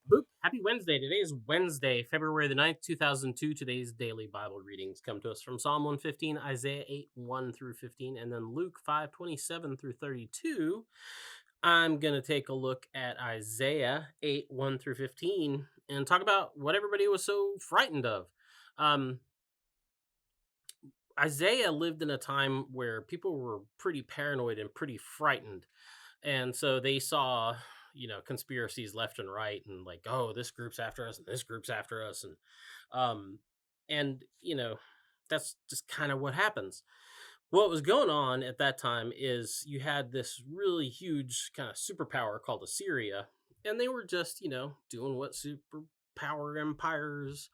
Boop. Happy Wednesday. Today is Wednesday, February the 9th, 2002. Today's daily Bible readings come to us from Psalm 115, Isaiah 8, 1 through 15, and then Luke 5, 27 through 32. I'm going to take a look at Isaiah 8, 1 through 15 and talk about what everybody was so frightened of. Isaiah lived in a time where people were pretty paranoid and pretty frightened. And so they saw, conspiracies left and right and like, oh, this group's after us and this group's after us. Um, and that's just kind of what happens. What was going on at that time is you had this really huge kind of superpower called Assyria, and they were just, doing what superpower empires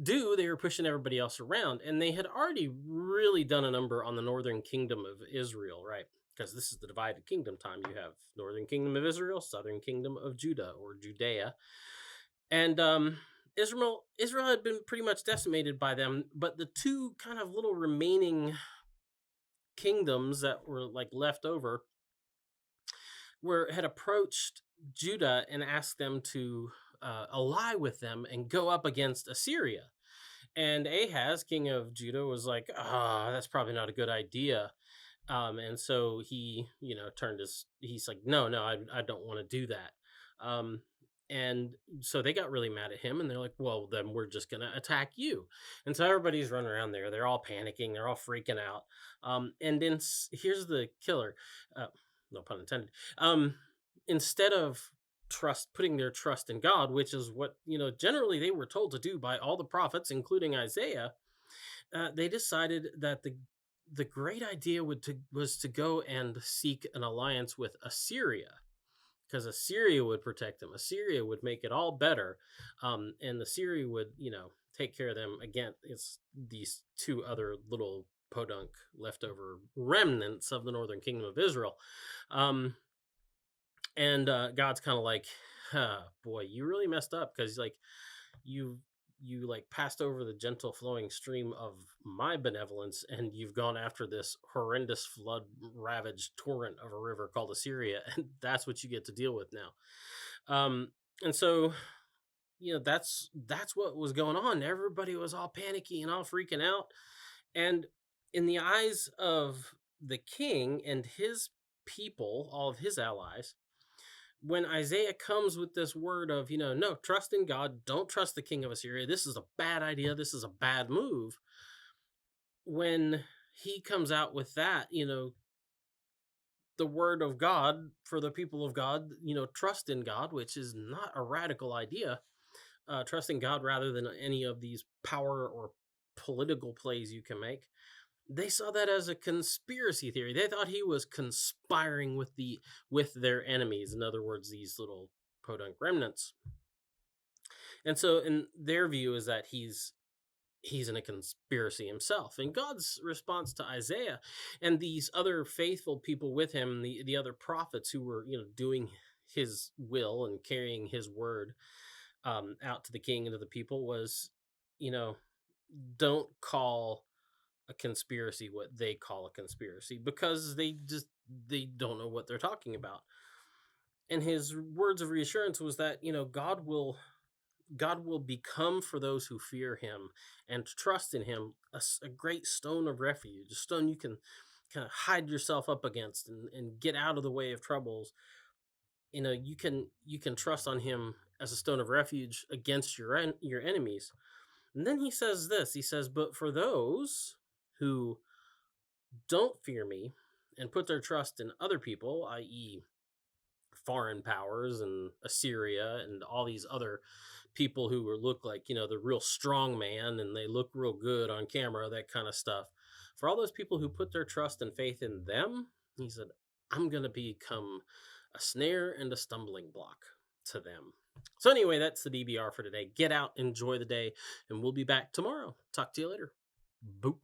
do. They were pushing everybody else around, and they had already really done a number on the northern kingdom of Israel, right? Because this is the divided kingdom time. You have northern kingdom of Israel, southern kingdom of Judah or Judea, and Israel had been pretty much decimated by them. But the two kind of little remaining kingdoms that were like left over had approached Judah and asked them to ally with them and go up against Assyria. And Ahaz, king of Judah, was like, that's probably not a good idea. And so he, he's like, no, I don't want to do that. And so they got really mad at him and they're like, well, then we're just going to attack you. And so everybody's running around there. They're all panicking. They're all freaking out. And then here's the killer. No pun intended. Instead of putting their trust in God, which is what, generally they were told to do by all the prophets, including Isaiah, they decided that the great idea was to go and seek an alliance with Assyria, because Assyria would protect them. Assyria would make it all better. And Assyria would, take care of them against these two other little podunk leftover remnants of the northern kingdom of Israel. And God's kind of like, boy, you really messed up, because like you like passed over the gentle flowing stream of my benevolence, and you've gone after this horrendous flood ravaged torrent of a river called Assyria, and that's what you get to deal with now. And so that's what was going on. Everybody was all panicky and all freaking out, and in the eyes of the king and his people, all of his allies, when Isaiah comes with this word of, no, trust in God, don't trust the king of Assyria, this is a bad idea, this is a bad move. When he comes out with that, the word of God for the people of God, trust in God, which is not a radical idea. Trust in God rather than any of these power or political plays you can make. They saw that as a conspiracy theory. They thought he was conspiring with their enemies. In other words, these little podunk remnants. And so, in their view, is that he's in a conspiracy himself. And God's response to Isaiah and these other faithful people with him, the other prophets who were doing his will and carrying his word out to the king and to the people, was, don't call a conspiracy what they call a conspiracy, because they don't know what they're talking about. And his words of reassurance was that God will become, for those who fear him and trust in him, a great stone of refuge, a stone you can kind of hide yourself up against and get out of the way of troubles. You can trust on him as a stone of refuge against your enemies. And then he says this, he says, but for those who don't fear me and put their trust in other people, i.e. foreign powers and Assyria and all these other people who look like, the real strong man and they look real good on camera, that kind of stuff. For all those people who put their trust and faith in them, he said, I'm going to become a snare and a stumbling block to them. So anyway, that's the DBR for today. Get out, enjoy the day, and we'll be back tomorrow. Talk to you later. Boop.